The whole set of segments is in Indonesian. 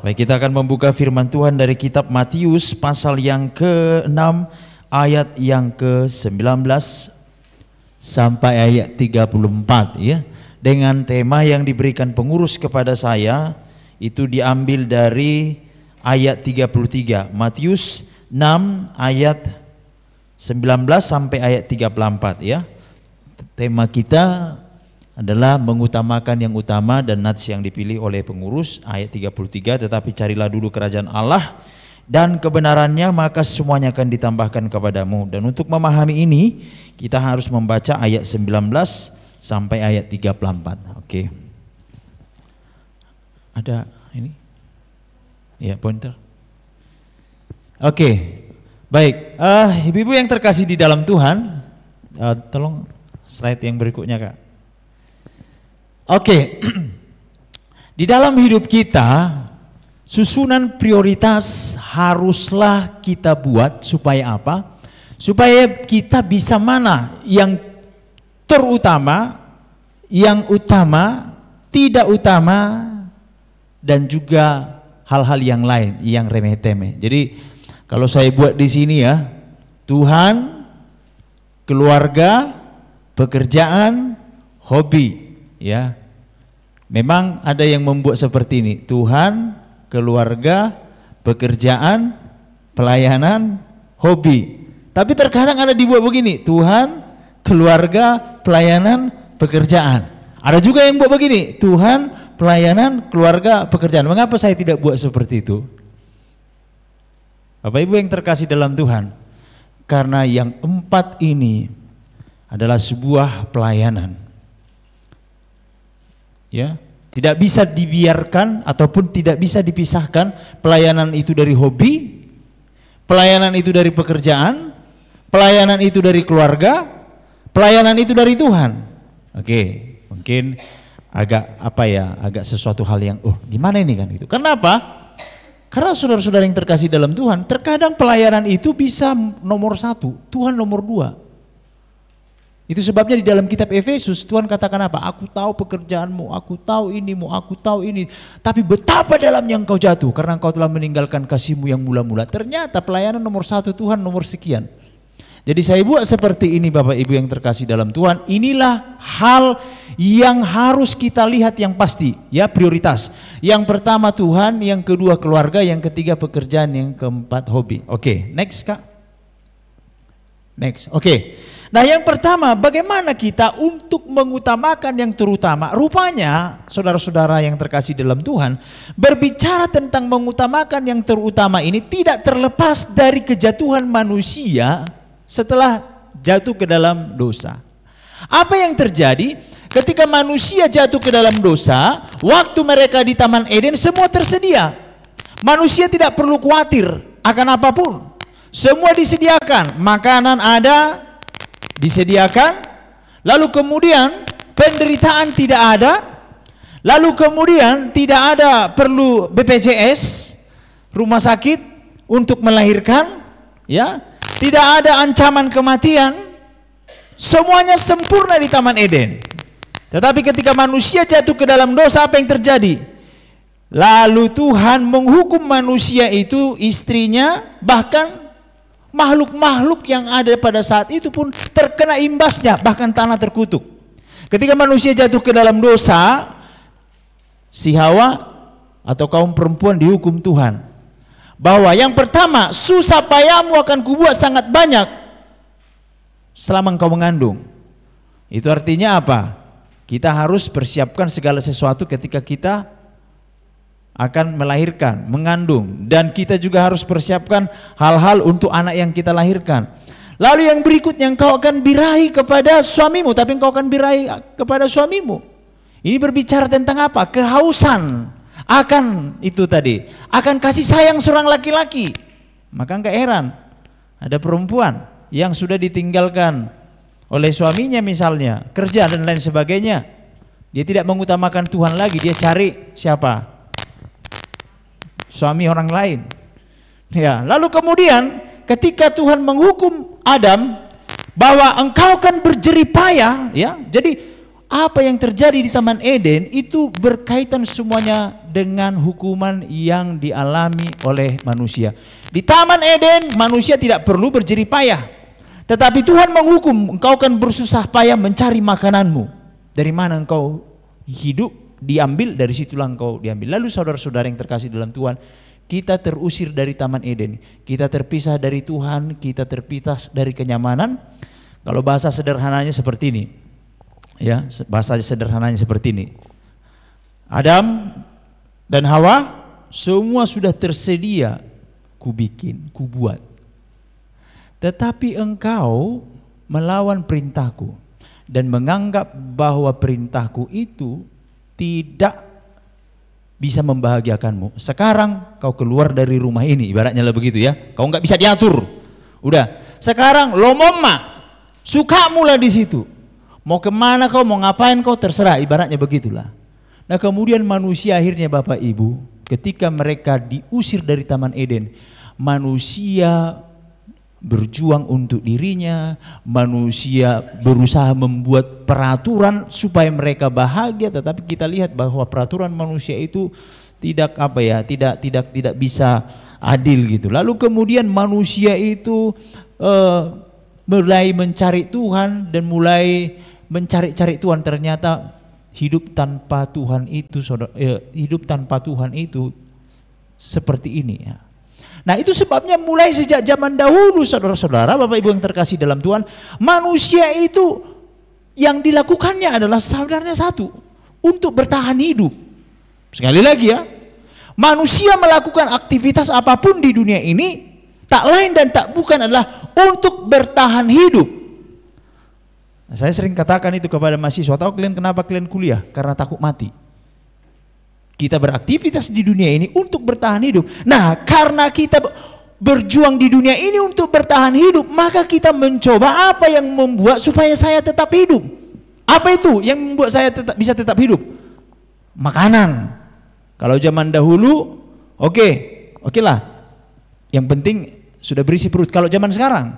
Baik, kita akan membuka firman Tuhan dari kitab Matius pasal yang ke-6 ayat yang ke-19 sampai ayat 34 ya. Dengan tema yang diberikan pengurus kepada saya itu diambil dari ayat 33. Matius 6 ayat 19 sampai ayat 34 ya. Tema kita adalah mengutamakan yang utama dan nats yang dipilih oleh pengurus ayat 33, tetapi carilah dulu kerajaan Allah dan kebenarannya maka semuanya akan ditambahkan kepadamu. Dan untuk memahami ini kita harus membaca ayat 19 sampai ayat 34. Oke. Ada ini? Ya, pointer. Oke. Baik, ibu-ibu yang terkasih di dalam Tuhan, tolong slide yang berikutnya, Kak. Oke, di dalam hidup kita susunan prioritas haruslah kita buat supaya apa? Supaya kita bisa mana yang terutama, yang utama, tidak utama, dan juga hal-hal yang lain yang remeh-temeh. Jadi kalau saya buat di sini ya, Tuhan, keluarga, pekerjaan, hobi. Ya, memang ada yang membuat seperti ini: Tuhan, keluarga, pekerjaan, pelayanan, hobi. Tapi terkadang ada dibuat begini: Tuhan, keluarga, pelayanan, pekerjaan. Ada juga yang buat begini: Tuhan, pelayanan, keluarga, pekerjaan. Mengapa saya tidak buat seperti itu? Bapak Ibu yang terkasih dalam Tuhan, karena yang 4 ini adalah sebuah pelayanan. Ya, tidak bisa dibiarkan ataupun tidak bisa dipisahkan pelayanan itu dari hobi, pelayanan itu dari pekerjaan, pelayanan itu dari keluarga, pelayanan itu dari Tuhan. Oke, mungkin agak agak sesuatu hal yang gimana ini kan itu. Kenapa? Karena saudara-saudara yang terkasih dalam Tuhan, terkadang pelayanan itu bisa nomor 1, Tuhan nomor 2. Itu sebabnya di dalam kitab Efesus Tuhan katakan apa? Aku tahu pekerjaanmu, aku tahu inimu, aku tahu ini. Tapi betapa dalamnya engkau jatuh karena engkau telah meninggalkan kasihmu yang mula-mula. Ternyata pelayanan nomor 1 Tuhan nomor sekian. Jadi saya buat seperti ini Bapak Ibu yang terkasih dalam Tuhan. Inilah hal yang harus kita lihat yang pasti ya, prioritas. Yang pertama Tuhan, yang kedua keluarga, yang ketiga pekerjaan, yang keempat hobi. Oke, next Kak. Next, oke. Nah yang pertama, bagaimana kita untuk mengutamakan yang terutama? Rupanya saudara-saudara yang terkasih dalam Tuhan, berbicara tentang mengutamakan yang terutama ini tidak terlepas dari kejatuhan manusia setelah jatuh ke dalam dosa. Apa yang terjadi ketika manusia jatuh ke dalam dosa? Waktu mereka di Taman Eden semua tersedia. Manusia tidak perlu khawatir akan apapun. Semua disediakan, makanan ada, disediakan, lalu kemudian penderitaan tidak ada, lalu kemudian tidak ada perlu BPJS, rumah sakit untuk melahirkan, ya, tidak ada ancaman kematian, semuanya sempurna di Taman Eden. Tetapi ketika manusia jatuh ke dalam dosa, apa yang terjadi? Lalu Tuhan menghukum manusia itu, istrinya, bahkan makhluk-makhluk yang ada pada saat itu pun terkena imbasnya, bahkan tanah terkutuk. Ketika manusia jatuh ke dalam dosa, si Hawa atau kaum perempuan dihukum Tuhan. Bahwa yang pertama, susah payahmu akan kubuat sangat banyak selama engkau mengandung. Itu artinya apa? Kita harus persiapkan segala sesuatu ketika kita akan melahirkan, mengandung, dan kita juga harus persiapkan hal-hal untuk anak yang kita lahirkan. Lalu yang berikutnya, engkau akan birahi kepada suamimu, tapi engkau akan birahi kepada suamimu. Ini berbicara tentang apa? Kehausan akan itu tadi, akan kasih sayang seorang laki-laki. Maka enggak heran ada perempuan yang sudah ditinggalkan oleh suaminya misalnya, kerja dan lain sebagainya. Dia tidak mengutamakan Tuhan lagi, dia cari siapa? Suami orang lain. Ya, lalu kemudian ketika Tuhan menghukum Adam bahwa engkau kan berjerih payah, ya. Jadi apa yang terjadi di Taman Eden itu berkaitan semuanya dengan hukuman yang dialami oleh manusia. Di Taman Eden manusia tidak perlu berjerih payah, tetapi Tuhan menghukum, engkau akan bersusah payah mencari makananmu. Dari mana engkau hidup diambil, dari situlah engkau diambil. Lalu saudara-saudara yang terkasih dalam Tuhan, kita terusir dari Taman Eden, kita terpisah dari Tuhan, kita terpisah dari kenyamanan. Kalau bahasa sederhananya seperti ini, ya, bahasa sederhananya seperti ini. Adam dan Hawa semua sudah tersedia, kubikin, kubuat. Tetapi engkau melawan perintahku dan menganggap bahwa perintahku itu tidak bisa membahagiakanmu. Sekarang kau keluar dari rumah ini, ibaratnya lah begitu ya. Kau nggak bisa diatur. Udah, sekarang lo momma, suka mula di situ. Mau kemana kau, mau ngapain kau, terserah, ibaratnya begitulah. Nah kemudian manusia akhirnya Bapak Ibu, ketika mereka diusir dari Taman Eden, manusia berjuang untuk dirinya, manusia berusaha membuat peraturan supaya mereka bahagia, tetapi kita lihat bahwa peraturan manusia itu tidak tidak bisa adil gitu. Lalu kemudian manusia itu mulai mencari Tuhan dan mulai mencari-cari Tuhan. Ternyata hidup tanpa Tuhan itu, hidup tanpa Tuhan itu seperti ini ya. Nah itu sebabnya mulai sejak zaman dahulu saudara-saudara, Bapak Ibu yang terkasih dalam Tuhan, manusia itu yang dilakukannya adalah sebenarnya satu, untuk bertahan hidup. Sekali lagi ya, manusia melakukan aktivitas apapun di dunia ini tak lain dan tak bukan adalah untuk bertahan hidup. Nah, saya sering katakan itu kepada mahasiswa, tahu kalian kenapa kalian kuliah? Karena takut mati. Kita beraktivitas di dunia ini untuk bertahan hidup. Nah, karena kita berjuang di dunia ini untuk bertahan hidup, maka kita mencoba apa yang membuat supaya saya tetap hidup. Apa itu yang membuat saya bisa tetap hidup? Makanan. Kalau zaman dahulu, oke lah. Yang penting sudah berisi perut. Kalau zaman sekarang,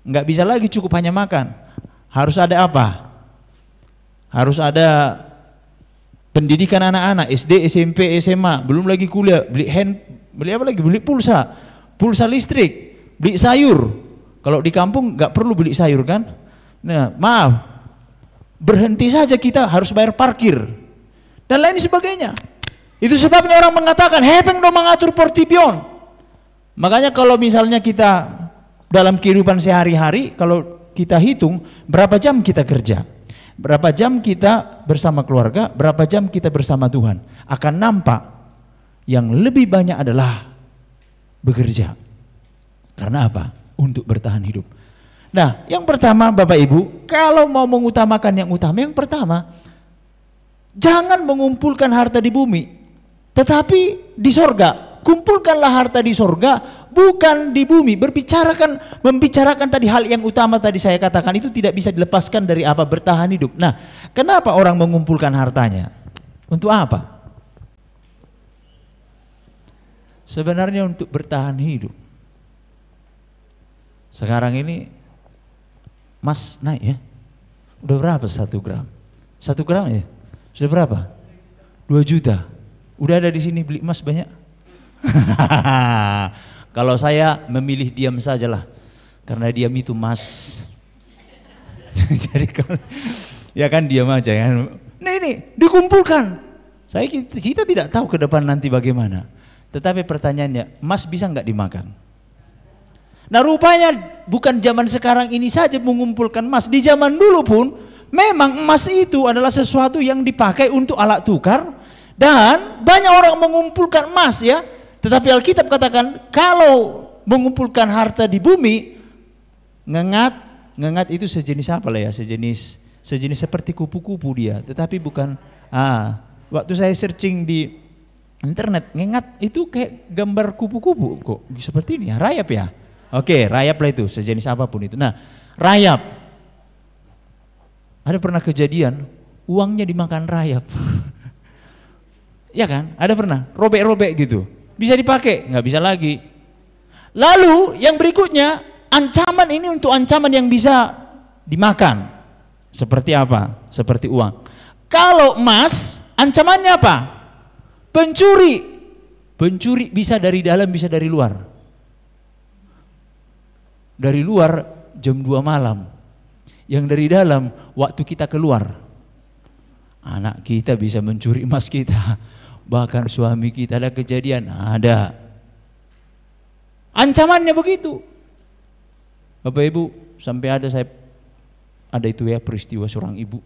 nggak bisa lagi cukup hanya makan. Harus ada apa? Harus ada pendidikan anak-anak, SD, SMP, SMA, belum lagi kuliah, beli apa lagi? Beli pulsa listrik, beli sayur. Kalau di kampung nggak perlu beli sayur kan? Nah, maaf, berhenti saja kita harus bayar parkir dan lain sebagainya. Itu sebabnya orang mengatakan, hepeng dong mengatur portipion. Makanya kalau misalnya kita dalam kehidupan sehari-hari, kalau kita hitung berapa jam kita kerja, berapa jam kita bersama keluarga, berapa jam kita bersama Tuhan, akan nampak yang lebih banyak adalah bekerja. Karena apa? Untuk bertahan hidup. Nah, yang pertama Bapak Ibu, kalau mau mengutamakan yang utama, yang pertama, jangan mengumpulkan harta di bumi, tetapi di sorga. Kumpulkanlah harta di sorga, bukan di bumi. Membicarakan tadi hal yang utama tadi saya katakan itu tidak bisa dilepaskan dari apa? Bertahan hidup. Nah, kenapa orang mengumpulkan hartanya? Untuk apa? Sebenarnya untuk bertahan hidup. Sekarang ini emas naik ya. Udah berapa 1 gram? 1 gram ya? Sudah berapa? 2 juta. Udah ada di sini beli emas banyak. Kalau saya memilih diam sajalah, karena diam itu emas. Jadi kalau ya kan diam aja kan. Nah ini dikumpulkan. Kita tidak tahu ke depan nanti bagaimana. Tetapi pertanyaannya, emas bisa nggak dimakan? Nah rupanya bukan zaman sekarang ini saja mengumpulkan emas. Di zaman dulu pun memang emas itu adalah sesuatu yang dipakai untuk alat tukar, dan banyak orang mengumpulkan emas ya. Tetapi Alkitab katakan kalau mengumpulkan harta di bumi, ngengat itu sejenis apa lah ya, sejenis seperti kupu-kupu dia, tetapi bukan. Waktu saya searching di internet, ngengat itu kayak gambar kupu-kupu kok seperti ini ya, rayap ya. Oke, rayap lah itu, sejenis apapun itu. Nah, rayap. Ada pernah kejadian uangnya dimakan rayap. Ya kan? Ada pernah robek-robek gitu. Bisa dipakai, nggak bisa lagi. Lalu yang berikutnya, ancaman ini untuk ancaman yang bisa dimakan. Seperti apa? Seperti uang. Kalau emas, ancamannya apa? Pencuri bisa dari dalam, bisa dari luar. Dari luar jam 2 malam. Yang dari dalam waktu kita keluar. Anak kita bisa mencuri emas kita. Bahkan suami kita, ada kejadian, ada. Ancamannya begitu. Bapak Ibu, sampai ada itu ya peristiwa seorang ibu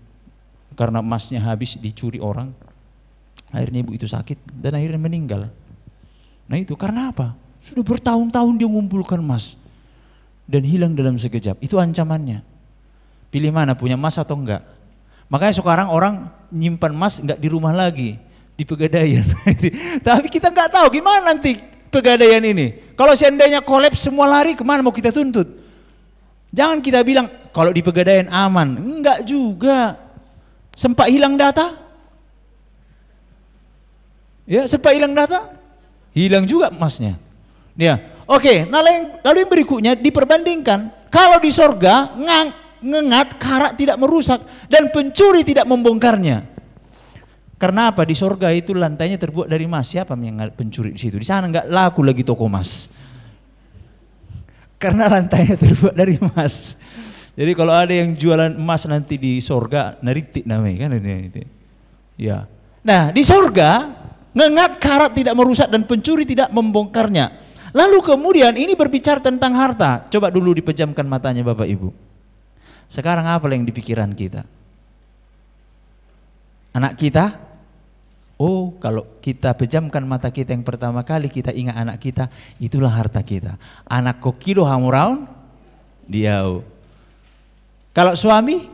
karena emasnya habis dicuri orang. Akhirnya ibu itu sakit dan akhirnya meninggal. Nah itu karena apa? Sudah bertahun-tahun dia mengumpulkan emas dan hilang dalam sekejap. Itu ancamannya. Pilih mana, punya emas atau enggak? Makanya sekarang orang nyimpan emas enggak di rumah lagi, di Pegadaian. Tapi kita enggak tahu gimana nanti Pegadaian ini. Kalau seandainya kolaps semua lari, kemana mau kita tuntut? Jangan kita bilang kalau di Pegadaian aman, enggak juga. Sempat hilang data? Ya, sempat hilang data? Hilang juga emasnya. Ya, oke. Nah, lalu yang berikutnya diperbandingkan. Kalau di sorga ngengat, karat tidak merusak dan pencuri tidak membongkarnya. Karena apa? Di sorga itu lantainya terbuat dari emas. Siapa yang pencuri di situ? Di sana enggak laku lagi toko emas. Karena lantainya terbuat dari emas. Jadi kalau ada yang jualan emas nanti di sorga, naritik namanya kan ini. Ya. Nah, di sorga ngengat, karat tidak merusak dan pencuri tidak membongkarnya. Lalu kemudian ini berbicara tentang harta. Coba dulu dipejamkan matanya Bapak Ibu. Sekarang apa yang di pikiran kita? Anak kita? Oh, kalau kita pejamkan mata kita yang pertama kali kita ingat anak kita, itulah harta kita. Anak kokilo hamuraun diau. Kalau suami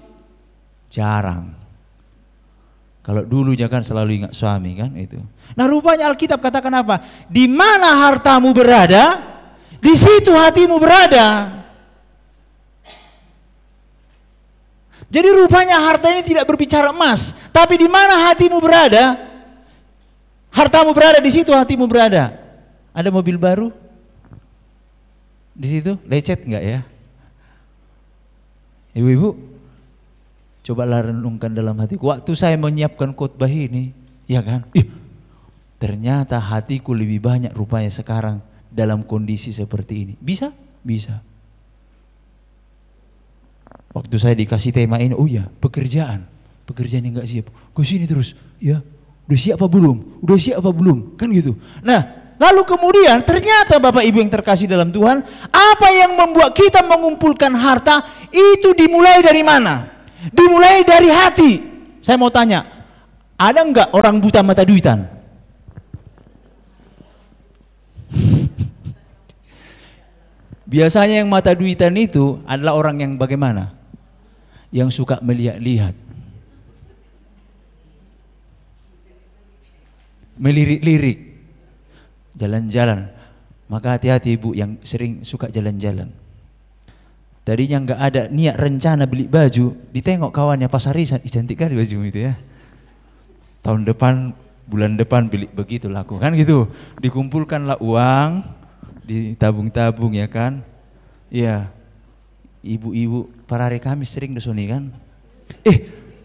jarang. Kalau dulu jangan selalu ingat suami kan itu. Nah, rupanya Alkitab katakan apa? Di mana hartamu berada, di situ hatimu berada. Jadi rupanya harta ini tidak berbicara emas, tapi di mana hatimu berada, hartamu berada, di situ hatimu berada. Ada mobil baru? Di situ lecet enggak ya? Ibu-ibu, cobalah renungkan dalam hatiku. Waktu saya menyiapkan khotbah ini, ya kan? Ternyata hatiku lebih banyak rupanya sekarang dalam kondisi seperti ini. Bisa? Bisa. Waktu saya dikasih tema ini, oh ya, pekerjaan yang enggak siap. Ke sini terus, ya. Udah siap apa belum? Udah siap apa belum? Kan gitu. Nah, lalu kemudian ternyata Bapak Ibu yang terkasih dalam Tuhan, apa yang membuat kita mengumpulkan harta itu dimulai dari mana? Dimulai dari hati. Saya mau tanya, ada enggak orang buta mata duitan? Biasanya yang mata duitan itu adalah orang yang bagaimana? Yang suka melihat-lihat. Melirik-lirik, jalan-jalan. Maka hati-hati ibu yang sering suka jalan-jalan. Tadinya nggak ada niat rencana beli baju, ditengok kawannya pas arisan, cantik kali baju itu ya. Tahun depan, bulan depan beli begitu laku kan gitu. Dikumpulkanlah uang, ditabung-tabung ya kan. Iya, ibu-ibu para hari Kamis sering disini kan.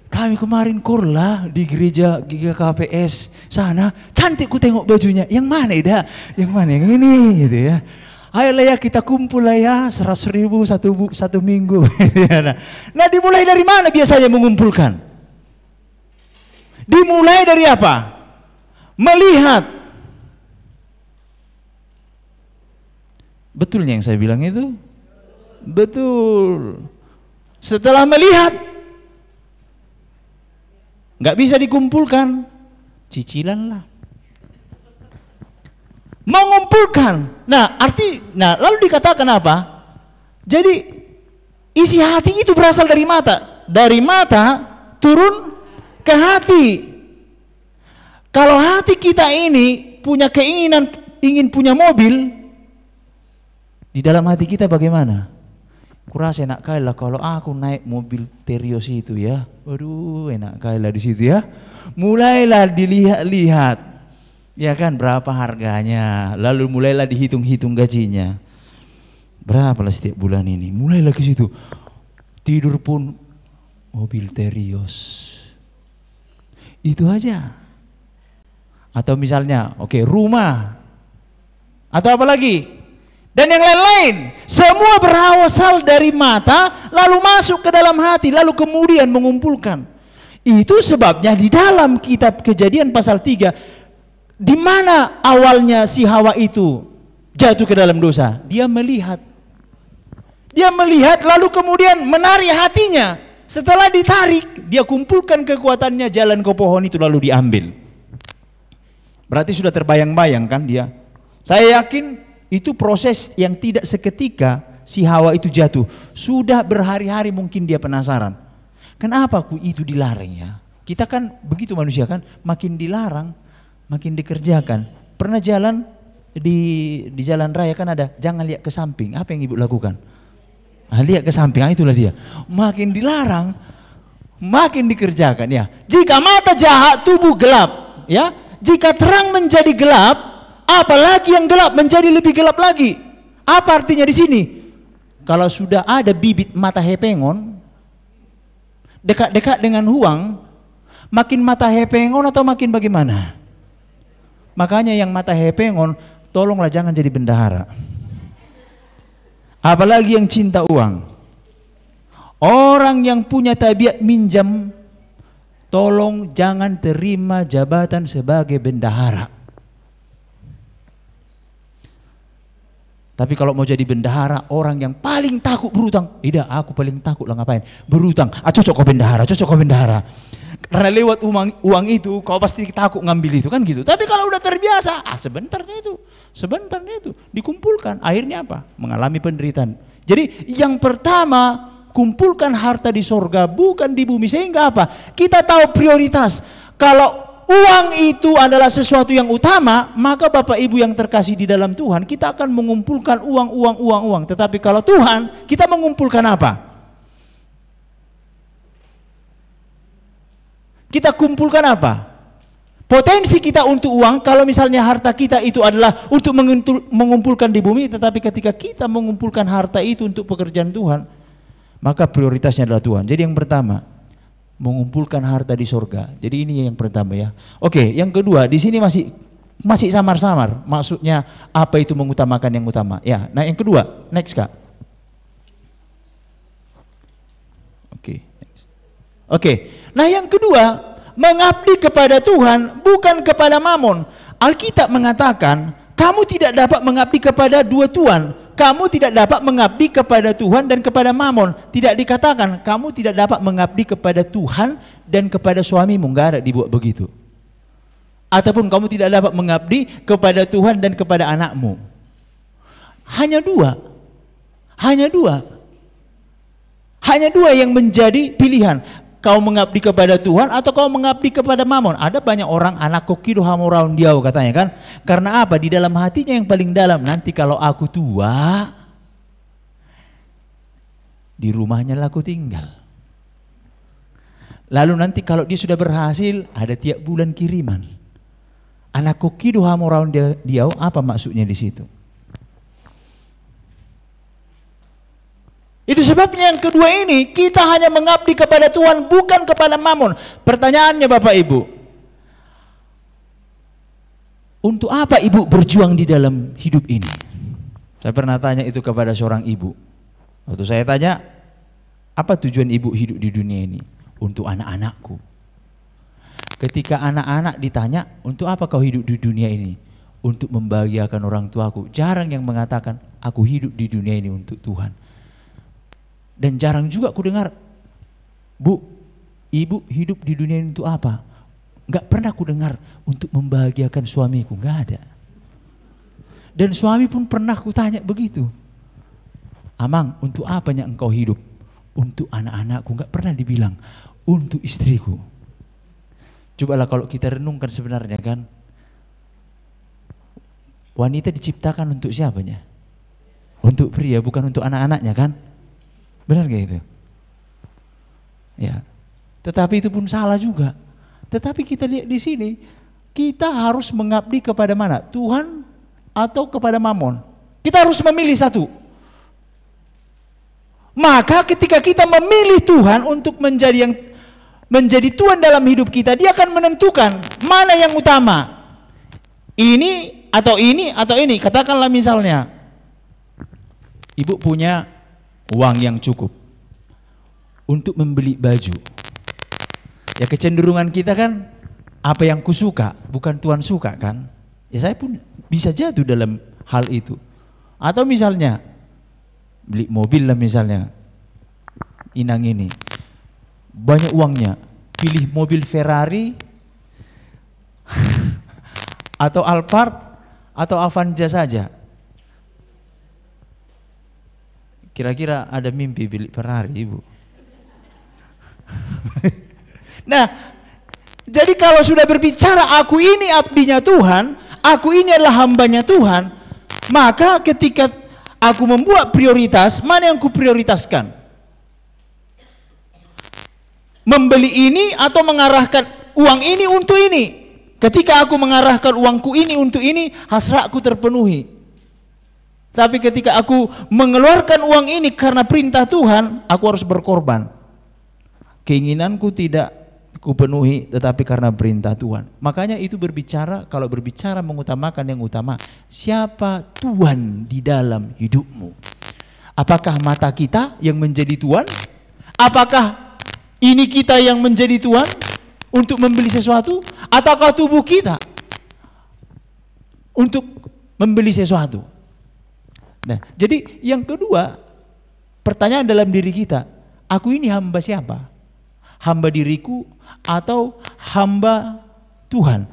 Kami kemarin kurlah di gereja GKPS sana, cantik ku tengok bajunya. Yang mana ida? Yang mana yang ini gitu ya. Ayolah ya kita kumpul lah ya 100.000 satu minggu. Nah dimulai dari mana biasanya mengumpulkan? Dimulai dari apa? Melihat. Betulnya yang saya bilang itu? Betul. Setelah melihat, nggak bisa dikumpulkan, cicilan lah. Mengumpulkan. Nah, lalu dikatakan apa? Jadi isi hati itu berasal dari mata. Dari mata turun ke hati. Kalau hati kita ini punya keinginan ingin punya mobil, di dalam hati kita bagaimana? Kurasa enak kali lah kalau aku naik mobil Terios itu ya. Waduh, enak kali lah di situ ya. Mulailah dilihat-lihat. Ya kan berapa harganya. Lalu mulailah dihitung-hitung gajinya. Berapa lah setiap bulan ini. Mulailah ke situ. Tidur pun mobil Terios. Itu aja. Atau misalnya, rumah. Atau apa lagi? Dan yang lain-lain. Semua berasal dari mata, lalu masuk ke dalam hati, lalu kemudian mengumpulkan. Itu sebabnya di dalam kitab Kejadian pasal 3, di mana awalnya si Hawa itu jatuh ke dalam dosa? Dia melihat. Dia melihat lalu kemudian menarik hatinya. Setelah ditarik, dia kumpulkan kekuatannya, jalan ke pohon itu lalu diambil. Berarti sudah terbayang-bayang kan dia. Saya yakin itu proses yang tidak seketika si Hawa itu jatuh. Sudah berhari-hari mungkin dia penasaran. Kenapa aku itu dilarang ya? Kita kan begitu manusia kan, makin dilarang, makin dikerjakan. Pernah jalan di jalan raya kan ada, jangan lihat ke samping. Apa yang ibu lakukan? Lihat ke samping, itulah dia. Makin dilarang, makin dikerjakan ya. Jika mata jahat, tubuh gelap, ya. Jika terang menjadi gelap, apalagi yang gelap menjadi lebih gelap lagi. Apa artinya di sini? Kalau sudah ada bibit mata hepengon dekat-dekat dengan uang, makin mata hepengon atau makin bagaimana? Makanya yang mata hepengon, tolonglah jangan jadi bendahara. Apalagi yang cinta uang. Orang yang punya tabiat minjam, tolong jangan terima jabatan sebagai bendahara. Tapi kalau mau jadi bendahara, orang yang paling takut berutang. Tidak, aku paling takut lah ngapain? Berutang. Cocok kau bendahara, cocok kau bendahara. Karena lewat uang itu, kau pasti takut ngambil itu kan gitu. Tapi kalau udah terbiasa, sebentarnya itu dikumpulkan. Akhirnya apa? Mengalami penderitaan. Jadi yang pertama, kumpulkan harta di sorga, bukan di bumi. Sehingga apa? Kita tahu prioritas. Kalau uang itu adalah sesuatu yang utama, maka Bapak Ibu yang terkasih di dalam Tuhan, kita akan mengumpulkan uang. Tetapi kalau Tuhan, kita mengumpulkan apa? Kita kumpulkan apa? Potensi kita untuk uang, kalau misalnya harta kita itu adalah untuk mengumpulkan di bumi, tetapi ketika kita mengumpulkan harta itu untuk pekerjaan Tuhan, maka prioritasnya adalah Tuhan. Jadi yang pertama, mengumpulkan harta di sorga. Jadi ini yang pertama ya. Oke, yang kedua, di sini masih samar-samar. Maksudnya apa itu mengutamakan yang utama? Ya, nah yang kedua, next Kak. Oke. Nah yang kedua, mengabdi kepada Tuhan bukan kepada mamon. Alkitab mengatakan, kamu tidak dapat mengabdi kepada dua tuan. Kamu tidak dapat mengabdi kepada Tuhan dan kepada mamon. Tidak dikatakan kamu tidak dapat mengabdi kepada Tuhan dan kepada suamimu. Enggak ada dibuat begitu. Ataupun kamu tidak dapat mengabdi kepada Tuhan dan kepada anakmu. Hanya dua. Hanya dua yang menjadi pilihan. Kau mengabdi kepada Tuhan atau kau mengabdi kepada mamon. Ada banyak orang anak kokido hamoraun diau katanya kan. Karena apa? Di dalam hatinya yang paling dalam, nanti kalau aku tua, di rumahnya lah aku tinggal. Lalu nanti kalau dia sudah berhasil, ada tiap bulan kiriman. Anak kokido hamoraun diau, apa maksudnya di situ? Itu sebabnya yang kedua ini, kita hanya mengabdi kepada Tuhan, bukan kepada mamon. Pertanyaannya Bapak Ibu, untuk apa ibu berjuang di dalam hidup ini? Saya pernah tanya itu kepada seorang ibu. Waktu saya tanya, apa tujuan ibu hidup di dunia ini? Untuk anak-anakku. Ketika anak-anak ditanya, untuk apa kau hidup di dunia ini? Untuk membahagiakan orang tuaku. Jarang yang mengatakan, aku hidup di dunia ini untuk Tuhan. Dan jarang juga aku dengar, Bu, ibu hidup di dunia ini untuk apa? Enggak pernah aku dengar untuk membahagiakan suamiku, enggak ada. Dan suami pun pernah aku tanya begitu. Amang, untuk apanya engkau hidup? Untuk anak-anakku, enggak pernah dibilang untuk istriku. Cobalah kalau kita renungkan sebenarnya kan, wanita diciptakan untuk siapanya? Untuk pria, bukan untuk anak-anaknya kan? Benar gak itu? Ya. Tetapi itu pun salah juga. Tetapi kita lihat di sini, kita harus mengabdi kepada mana? Tuhan atau kepada mamon? Kita harus memilih satu. Maka ketika kita memilih Tuhan untuk menjadi Tuhan dalam hidup kita, Dia akan menentukan mana yang utama. ini atau ini atau ini. Katakanlah misalnya ibu punya uang yang cukup untuk membeli baju. Ya kecenderungan kita kan apa yang kusuka, bukan Tuhan suka kan. Ya saya pun bisa jatuh dalam hal itu. Atau misalnya beli mobil lah misalnya, Inang ini banyak uangnya, pilih mobil Ferrari atau Alphard atau Avanza saja. Kira-kira ada mimpi beli Ferrari ibu? Nah, jadi kalau sudah berbicara aku ini abdinya Tuhan, aku ini adalah hambanya Tuhan, maka ketika aku membuat prioritas, mana yang ku prioritaskan? Membeli ini atau mengarahkan uang ini untuk ini? Ketika aku mengarahkan uangku ini untuk ini, hasratku terpenuhi. Tapi ketika aku mengeluarkan uang ini karena perintah Tuhan, aku harus berkorban. Keinginanku tidak kupenuhi, tetapi karena perintah Tuhan. Makanya itu berbicara, kalau berbicara mengutamakan yang utama, siapa Tuhan di dalam hidupmu? Apakah mata kita yang menjadi Tuhan? Apakah ini kita yang menjadi Tuhan untuk membeli sesuatu? Ataukah tubuh kita untuk membeli sesuatu? Nah, jadi yang kedua, pertanyaan dalam diri kita, aku ini hamba siapa? Hamba diriku atau hamba Tuhan?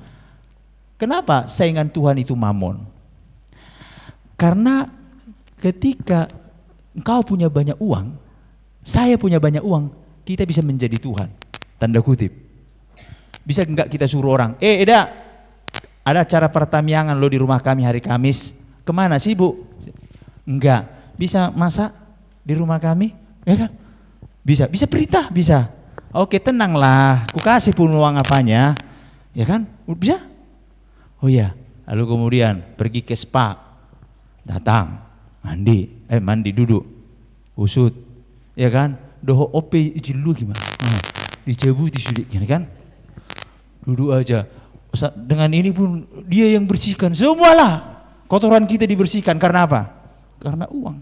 Kenapa saingan Tuhan itu mamon? Karena ketika engkau punya banyak uang, saya punya banyak uang, kita bisa menjadi Tuhan. Tanda kutip. Bisa enggak kita suruh orang, Eda, ada acara pertamiangan lo di rumah kami hari Kamis. Kemana sih bu? Enggak. Bisa masak di rumah kami? Ya kan? Bisa. Bisa perintah? Bisa. Oke, tenanglah, ku kasih pun uang apanya, ya kan? Bisa? Oh iya, lalu kemudian pergi ke spa, datang, mandi duduk, usut, ya kan? Doho ope jilu gimana? Dicebu disudik, ya kan? Duduk aja. Dengan ini pun dia yang bersihkan, semualah kotoran kita dibersihkan. Karena apa? Karena uang.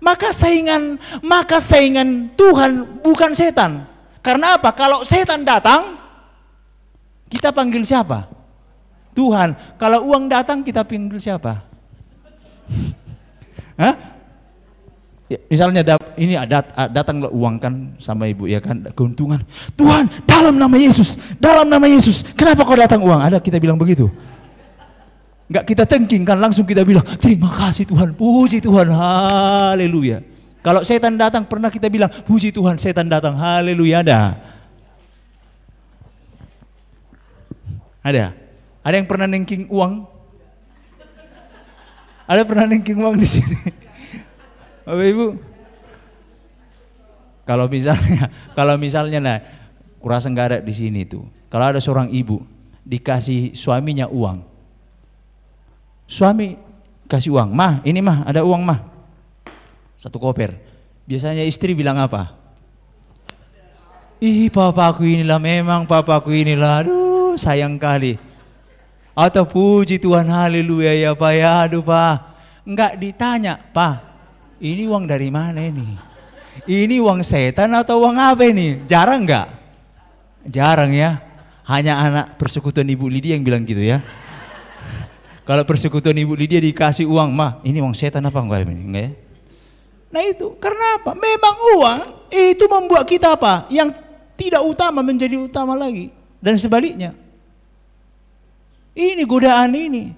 Maka saingan Tuhan bukan setan. Karena apa? Kalau setan datang, kita panggil siapa? Tuhan. Kalau uang datang, kita panggil siapa? Hah? Ya, misalnya ini datang uang kan sama ibu ya kan, keuntungan. Tuhan, dalam nama Yesus, dalam nama Yesus. Kenapa kau datang uang? Ada kita bilang begitu. Enggak kita tengking kan, langsung kita bilang terima kasih Tuhan, puji Tuhan, haleluya. Kalau setan datang pernah kita bilang puji Tuhan setan datang, haleluya? Ada yang pernah nengking uang? Ada pernah nengking uang di sini? Bapak Ibu? Kalau misalnya nah, kurasa nggak ada di sini tuh. Kalau ada seorang ibu dikasih suaminya uang, suami kasih uang, mah ini mah ada uang mah, 1 koper. Biasanya istri bilang apa? Ih papaku inilah, memang papaku inilah, aduh sayang kali. Atau puji Tuhan, haleluya ya Pak ya, aduh Pak. Enggak ditanya, Pak ini uang dari mana ini? Ini uang setan atau uang apa ini? Jarang enggak? Jarang ya. Hanya anak persekutuan Ibu Lydia yang bilang gitu ya. Kalau persekutuan Ibu Lydia dikasih uang, mah ini uang setan apa enggak ini? Enggak ya? Nah itu, karena apa? Memang uang itu membuat kita apa? Yang tidak utama menjadi utama lagi. Dan sebaliknya. Ini godaan ini.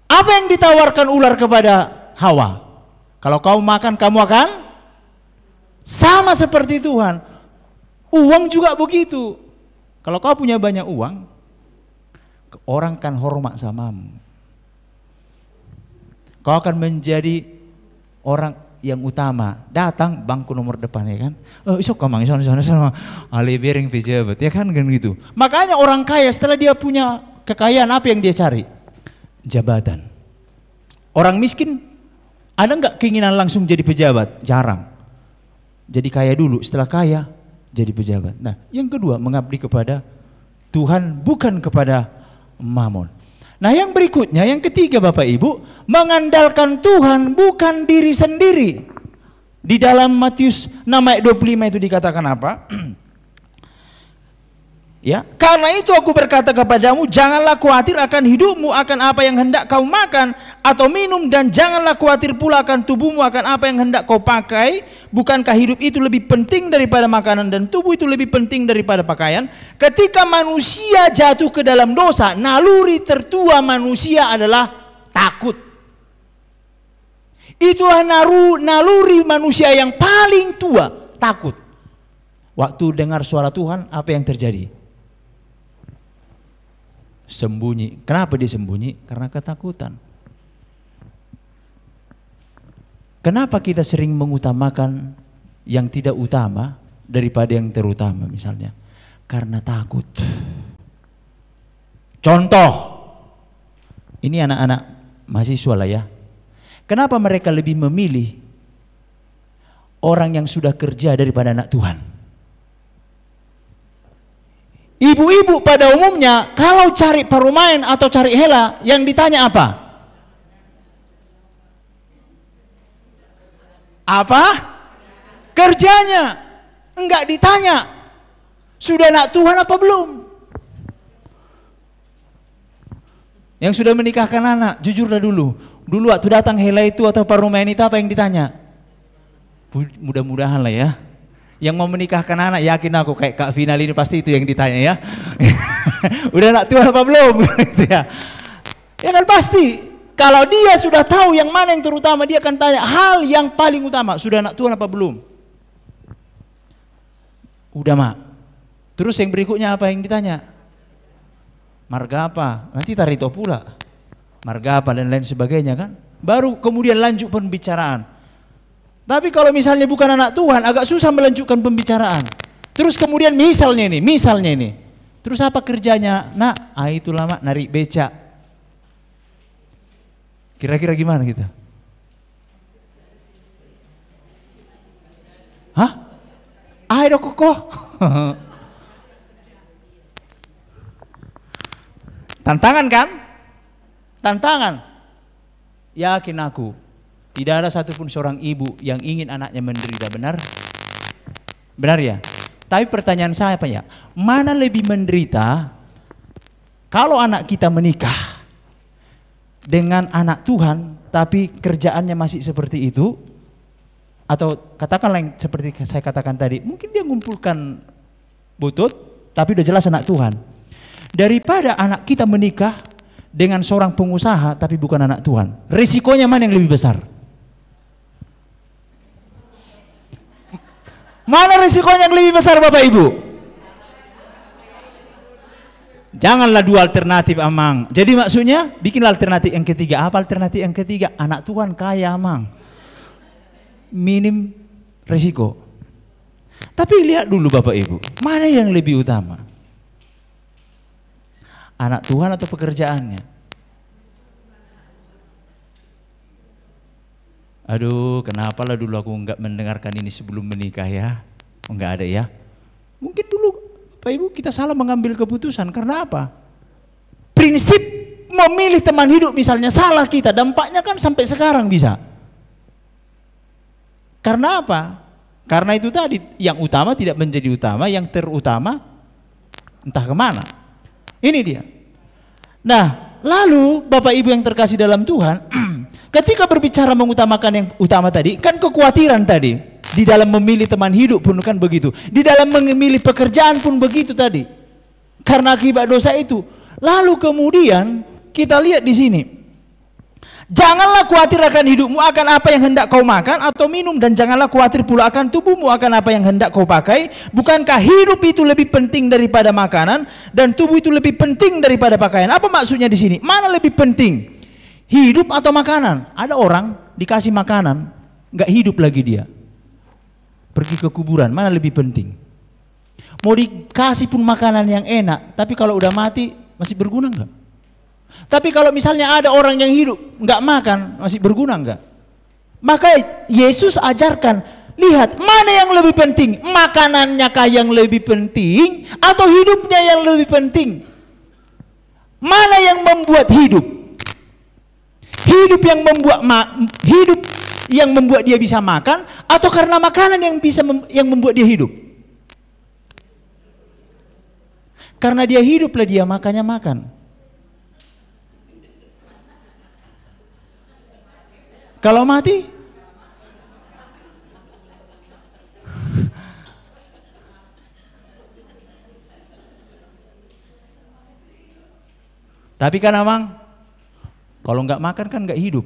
Apa yang ditawarkan ular kepada Hawa? Kalau kau makan, kamu akan sama seperti Tuhan. Uang juga begitu. Kalau kau punya banyak uang, orang kan hormat samamu. Kau akan menjadi orang yang utama. Datang bangku nomor depan ya kan. Isok kamang sana ali bering pejabat ya kan gitu. Makanya orang kaya setelah dia punya kekayaan, apa yang dia cari? Jabatan. Orang miskin ada nggak keinginan langsung jadi pejabat? Jarang. Jadi kaya dulu, setelah kaya jadi pejabat. Nah, yang kedua, mengabdi kepada Tuhan bukan kepada Mamon. Nah yang berikutnya, yang ketiga Bapak Ibu, mengandalkan Tuhan bukan diri sendiri. Di dalam Matius 6 ayat 25 itu dikatakan apa? Ya, karena itu aku berkata kepadamu, janganlah khawatir akan hidupmu, akan apa yang hendak kau makan atau minum, dan janganlah khawatir pula akan tubuhmu, akan apa yang hendak kau pakai. Bukankah hidup itu lebih penting daripada makanan dan tubuh itu lebih penting daripada pakaian? Ketika manusia jatuh ke dalam dosa, naluri tertua manusia adalah takut. Itulah naluri manusia yang paling tua, takut. Waktu dengar suara Tuhan, apa yang terjadi? Sembunyi. Kenapa dia sembunyi? Karena ketakutan. Kenapa kita sering mengutamakan yang tidak utama daripada yang terutama misalnya? Karena takut. Contoh, ini anak-anak mahasiswa lah ya. Kenapa mereka lebih memilih orang yang sudah kerja daripada anak Tuhan? Ibu-ibu pada umumnya kalau cari parumain atau cari hela, yang ditanya apa? Apa? Kerjanya. Enggak ditanya sudah anak Tuhan apa belum. Yang sudah menikahkan anak, jujurlah dulu. Dulu waktu datang hela itu atau parumain itu apa yang ditanya? Mudah-mudahan lah ya. Yang mau menikahkan anak, yakin aku kayak Kak Final ini pasti itu yang ditanya ya. Udah anak Tuhan apa belum? Gitu ya. Ya kan pasti. Kalau dia sudah tahu yang mana yang terutama, dia akan tanya hal yang paling utama. Sudah anak Tuhan apa belum? Udah mak. Terus yang berikutnya apa yang ditanya? Marga apa? Nanti tarito pula. Marga apa dan lain sebagainya kan. Baru kemudian lanjut pembicaraan. Tapi kalau misalnya bukan anak Tuhan, agak susah melanjutkan pembicaraan. Terus kemudian misalnya ini. Terus apa kerjanya? Nak, itulah mak, narik becak. Kira-kira gimana kita? Hah? Ayo kokoh. Tantangan kan? Tantangan. Yakin aku, tidak ada satupun seorang ibu yang ingin anaknya menderita, benar? Benar ya? Tapi pertanyaan saya apa ya? Mana lebih menderita kalau anak kita menikah dengan anak Tuhan tapi kerjaannya masih seperti itu, atau katakanlah yang seperti saya katakan tadi, mungkin dia mengumpulkan butut tapi udah jelas anak Tuhan, daripada anak kita menikah dengan seorang pengusaha tapi bukan anak Tuhan. Risikonya mana yang lebih besar? Mana risikonya yang lebih besar Bapak Ibu? Janganlah dua alternatif amang. Jadi maksudnya bikinlah alternatif yang ketiga. Apa alternatif yang ketiga? Anak Tuhan kaya amang. Minim risiko. Tapi lihat dulu Bapak Ibu, mana yang lebih utama? Anak Tuhan atau pekerjaannya? Aduh, kenapalah dulu aku enggak mendengarkan ini sebelum menikah ya? Enggak ada ya? Mungkin dulu Bapak Ibu kita salah mengambil keputusan. Karena apa? Prinsip memilih teman hidup misalnya salah kita, dampaknya kan sampai sekarang bisa. Karena apa? Karena itu tadi, yang utama tidak menjadi utama, yang terutama entah kemana. Ini dia. Nah, lalu Bapak Ibu yang terkasih dalam Tuhan, ketika berbicara mengutamakan yang utama tadi, kan kekhawatiran tadi. Di dalam memilih teman hidup pun kan begitu. Di dalam memilih pekerjaan pun begitu tadi. Karena akibat dosa itu. Lalu kemudian kita lihat di sini. Janganlah khawatir akan hidupmu, akan apa yang hendak kau makan atau minum, dan janganlah khawatir pula akan tubuhmu, akan apa yang hendak kau pakai. Bukankah hidup itu lebih penting daripada makanan dan tubuh itu lebih penting daripada pakaian? Apa maksudnya di sini? Mana lebih penting? Hidup atau makanan? Ada orang dikasih makanan, nggak hidup lagi dia. Pergi ke kuburan, mana lebih penting? Mau dikasih pun makanan yang enak, tapi kalau udah mati masih berguna nggak? Tapi kalau misalnya ada orang yang hidup nggak makan, masih berguna nggak? Maka Yesus ajarkan, lihat mana yang lebih penting, makanannya kah yang lebih penting atau hidupnya yang lebih penting? Mana yang membuat hidup? Hidup yang membuat dia bisa makan, atau karena makanan yang membuat dia hidup? Karena dia hiduplah dia makanya makan. Kalau mati, tapi kan Amang, kalau nggak makan kan nggak hidup.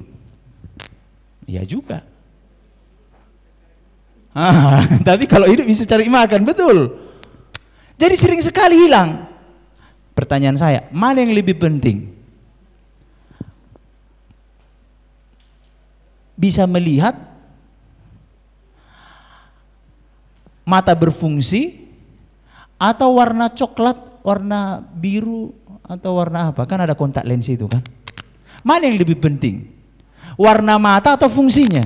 Iya juga. Tapi kalau hidup bisa cari makan, betul. Jadi sering sekali hilang. Pertanyaan saya, mana yang lebih penting? Bisa melihat, mata berfungsi, atau warna coklat, warna biru, atau warna apa? Kan ada kontak lens itu kan. Mana yang lebih penting? Warna mata atau fungsinya?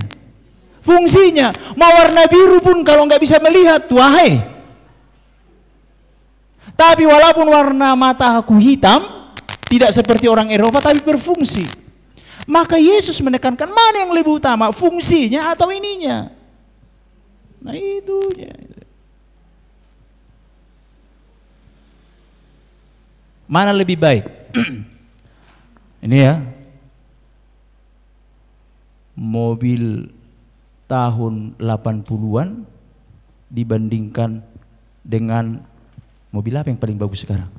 Fungsinya. Mau warna biru pun kalau nggak bisa melihat, wahai. Tapi walaupun warna mata aku hitam, tidak seperti orang Eropa, tapi berfungsi. Maka Yesus menekankan mana yang lebih utama, fungsinya atau ininya. Nah itu ya. Mana lebih baik? Ini ya, mobil tahun 80-an dibandingkan dengan mobil apa yang paling bagus sekarang?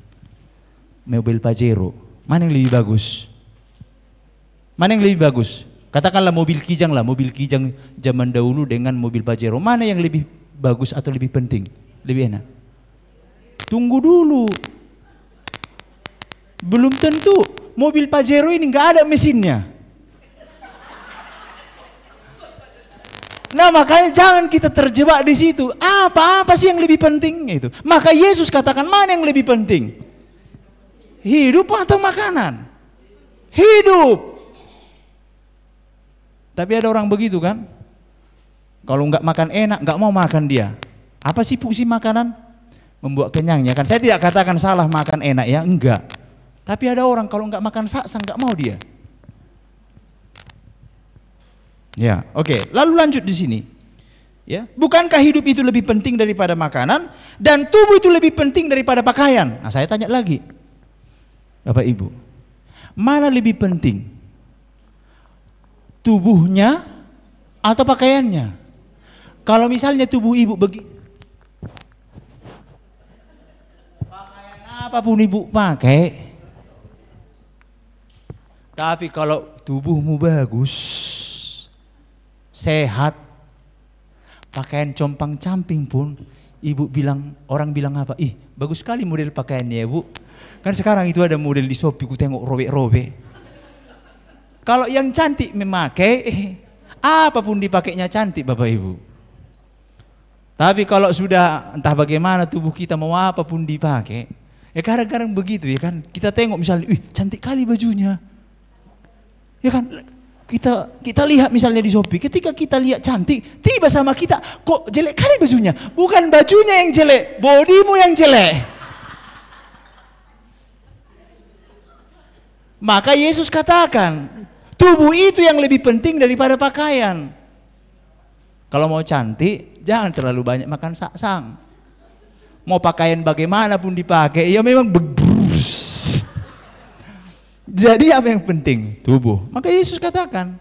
Mobil Pajero. Mana yang lebih bagus? Mana yang lebih bagus? Katakanlah mobil Kijang lah, mobil Kijang zaman dahulu dengan mobil Pajero. Mana yang lebih bagus atau lebih penting? Lebih enak? Tunggu dulu. Belum tentu. Mobil Pajero ini nggak ada mesinnya. Nah makanya jangan kita terjebak di situ. Apa sih yang lebih penting itu? Maka Yesus katakan mana yang lebih penting? Hidup atau makanan? Hidup. Tapi ada orang begitu kan? Kalau nggak makan enak, nggak mau makan dia. Apa sih fungsi makanan? Membuat kenyangnya kan? Saya tidak katakan salah makan enak ya, enggak. Tapi ada orang kalau nggak makan saksang nggak mau dia. Ya, oke. Lalu lanjut di sini. Ya, bukankah hidup itu lebih penting daripada makanan dan tubuh itu lebih penting daripada pakaian? Nah, saya tanya lagi, Bapak Ibu, mana lebih penting, tubuhnya atau pakaiannya? Kalau misalnya tubuh ibu pakaian apapun ibu pakai, tapi kalau tubuhmu bagus, sehat, pakaian compang-camping pun ibu bilang, orang bilang apa? Ih, bagus sekali model pakaiannya ibu. Kan sekarang itu ada model di Shopee, ku tengok robek-robek. Kalau yang cantik memakai, apapun dipakainya cantik Bapak Ibu. Tapi kalau sudah entah bagaimana tubuh kita mau apapun dipakai, ya kadang-kadang begitu ya kan. Kita tengok misalnya, ih cantik kali bajunya. Ya kan, kita lihat misalnya di Shopee, ketika kita lihat cantik, tiba sama kita, kok jelek kali bajunya. Bukan bajunya yang jelek, bodimu yang jelek. Maka Yesus katakan, tubuh itu yang lebih penting daripada pakaian. Kalau mau cantik, jangan terlalu banyak makan saksang. Mau pakaian bagaimanapun dipakai, ya memang bebrus. Jadi apa yang penting? Tubuh. Maka Yesus katakan,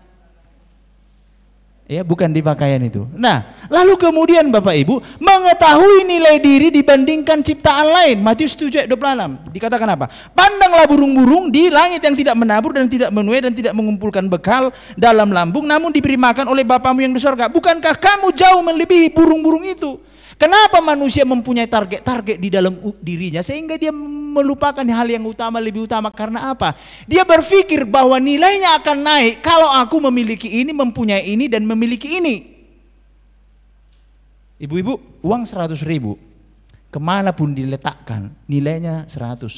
ya bukan di pakaian itu. Nah, lalu kemudian Bapak Ibu mengetahui nilai diri dibandingkan ciptaan lain. Matius 7:26 dikatakan apa? Pandanglah burung-burung di langit yang tidak menabur dan tidak menuai dan tidak mengumpulkan bekal dalam lambung, namun diberi makan oleh Bapamu yang di surga. Bukankah kamu jauh melebihi burung-burung itu? Kenapa manusia mempunyai target-target di dalam dirinya sehingga dia melupakan hal yang utama, lebih utama? Karena apa? Dia berpikir bahwa nilainya akan naik kalau aku memiliki ini, mempunyai ini, dan memiliki ini. Ibu-ibu, uang 100.000 kemanapun diletakkan nilainya 100.000.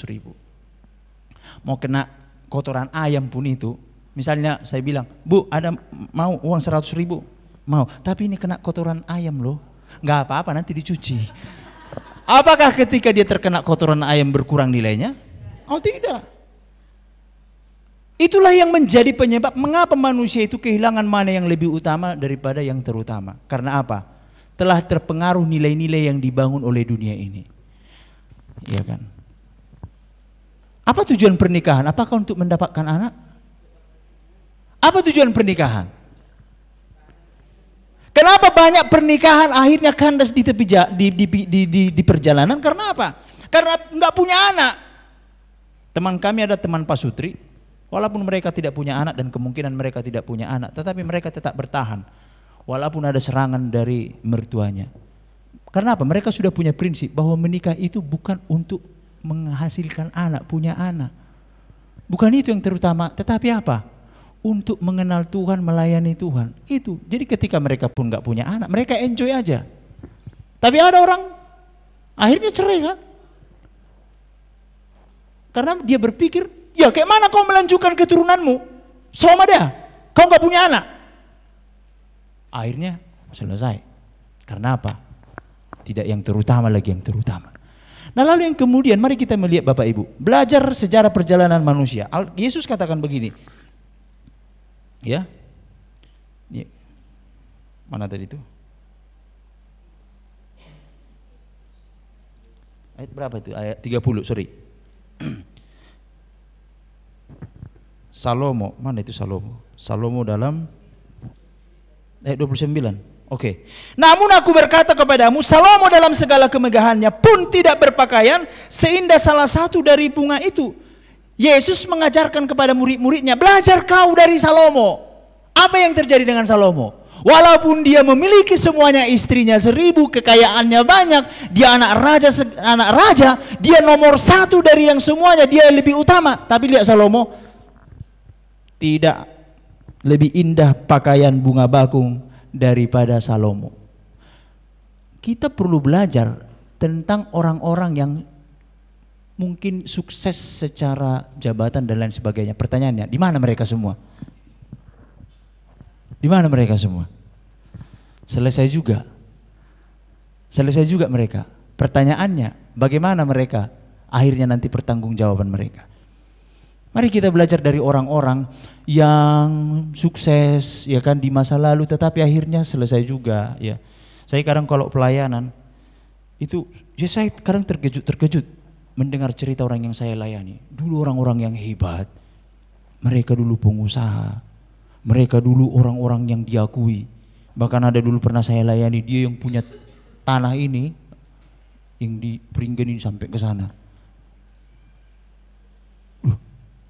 Mau kena kotoran ayam pun itu, misalnya saya bilang, Bu, ada mau uang 100.000? Mau, tapi ini kena kotoran ayam loh. Nggak apa-apa, nanti dicuci. Apakah ketika dia terkena kotoran ayam berkurang nilainya? Oh tidak. Itulah yang menjadi penyebab mengapa manusia itu kehilangan mana yang lebih utama daripada yang terutama. Karena apa? Telah terpengaruh nilai-nilai yang dibangun oleh dunia ini. Iya kan? Apa tujuan pernikahan? Apakah untuk mendapatkan anak? Apa tujuan pernikahan? Kenapa banyak pernikahan akhirnya kandas di tepi di perjalanan? Karena apa? Karena nggak punya anak. Teman kami ada teman Pak Sutri, walaupun mereka tidak punya anak dan kemungkinan mereka tidak punya anak, tetapi mereka tetap bertahan walaupun ada serangan dari mertuanya. Karena apa? Mereka sudah punya prinsip bahwa menikah itu bukan untuk menghasilkan anak, punya anak. Bukan itu yang terutama, tetapi apa? Untuk mengenal Tuhan, melayani Tuhan. Itu. Jadi ketika mereka pun nggak punya anak, mereka enjoy aja. Tapi ada orang akhirnya cerai kan? Karena dia berpikir, ya kayak mana kau melanjutkan keturunanmu sama dia? Kau nggak punya anak. Akhirnya selesai. Karena apa? Tidak yang terutama lagi yang terutama. Nah lalu yang kemudian mari kita melihat Bapak Ibu, belajar sejarah perjalanan manusia. Yesus katakan begini, ya, mana tadi itu? Ayat berapa itu? Ayat 30, sorry. Salomo, mana itu Salomo? Salomo dalam ayat 29. Oke. Namun aku berkata kepadamu, Salomo dalam segala kemegahannya pun tidak berpakaian seindah salah satu dari bunga itu. Yesus mengajarkan kepada murid-muridnya, belajar kau dari Salomo. Apa yang terjadi dengan Salomo? Walaupun dia memiliki semuanya, istrinya 1000, kekayaannya banyak, dia anak raja, dia nomor 1 dari yang semuanya, dia lebih utama. Tapi lihat Salomo, tidak lebih indah pakaian bunga bakung daripada Salomo. Kita perlu belajar tentang orang-orang yang mungkin sukses secara jabatan dan lain sebagainya. Pertanyaannya, di mana mereka semua? Di mana mereka semua? Selesai juga mereka. Pertanyaannya, bagaimana mereka akhirnya nanti pertanggungjawaban mereka? Mari kita belajar dari orang-orang yang sukses ya kan di masa lalu tetapi akhirnya selesai juga ya. Saya kadang kalau pelayanan itu ya saya kadang terkejut mendengar cerita orang yang saya layani. Dulu orang-orang yang hebat. Mereka dulu pengusaha. Mereka dulu orang-orang yang diakui. Bahkan ada dulu pernah saya layani dia yang punya tanah ini yang di Pringgan ini sampai ke sana.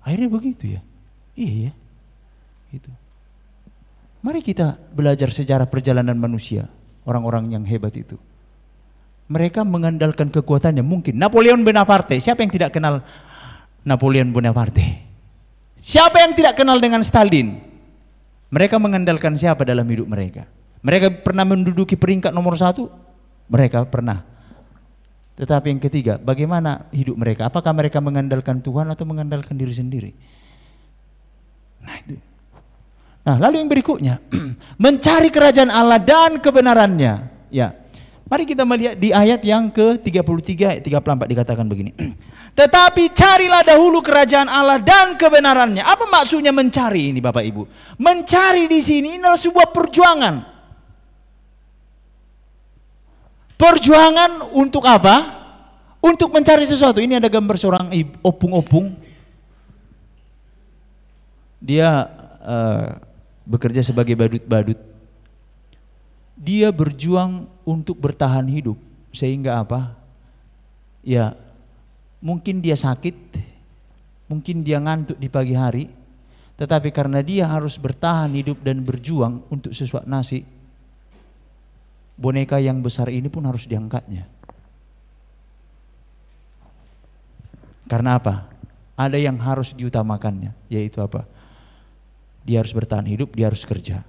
Akhirnya begitu ya. Iya ya. Gitu. Mari kita belajar sejarah perjalanan manusia, orang-orang yang hebat itu. Mereka mengandalkan kekuatannya. Mungkin Napoleon Bonaparte, siapa yang tidak kenal Napoleon Bonaparte? Siapa yang tidak kenal dengan Stalin? Mereka mengandalkan siapa dalam hidup mereka? Mereka pernah menduduki peringkat nomor 1? Mereka pernah. Tetapi yang ketiga, bagaimana hidup mereka? Apakah mereka mengandalkan Tuhan atau mengandalkan diri sendiri? Nah itu. Nah lalu yang berikutnya, mencari kerajaan Allah dan kebenarannya. Ya, mari kita melihat di ayat yang ke-33, ayat 34 dikatakan begini. Tetapi carilah dahulu kerajaan Allah dan kebenarannya. Apa maksudnya mencari ini Bapak Ibu? Mencari di sini adalah sebuah perjuangan. Perjuangan untuk apa? Untuk mencari sesuatu. Ini ada gambar seorang opung-opung. Dia bekerja sebagai badut-badut. Dia berjuang untuk bertahan hidup. Sehingga apa? Ya, mungkin dia sakit, mungkin dia ngantuk di pagi hari. Tetapi karena dia harus bertahan hidup dan berjuang untuk sesuap nasi, boneka yang besar ini pun harus diangkatnya. Karena apa? Ada yang harus diutamakannya, yaitu apa? Dia harus bertahan hidup, dia harus kerja.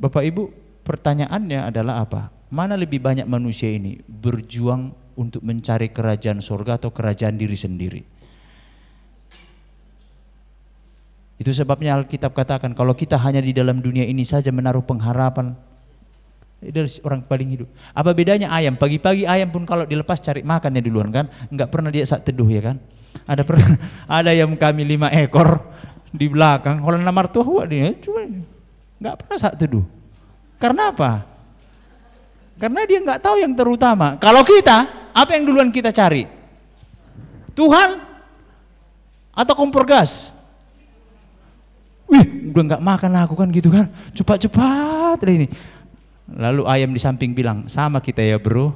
Bapak Ibu, pertanyaannya adalah apa? Mana lebih banyak manusia ini berjuang untuk mencari kerajaan surga atau kerajaan diri sendiri? Itu sebabnya Alkitab katakan kalau kita hanya di dalam dunia ini saja menaruh pengharapan, dari orang paling hidup. Apa bedanya ayam? Pagi-pagi ayam pun kalau dilepas cari makannya duluan kan, nggak pernah dia saat teduh ya kan. Ada ayam kami 5 ekor di belakang. Kalau nama mertua dia cuma nggak pernah saat teduh. Karena apa? Karena dia nggak tahu yang terutama. Kalau kita, apa yang duluan kita cari? Tuhan atau kompor gas? Wih, udah nggak makan aku kan gitu kan? Cepat-cepat ini. Lalu ayam di samping bilang, sama kita ya bro.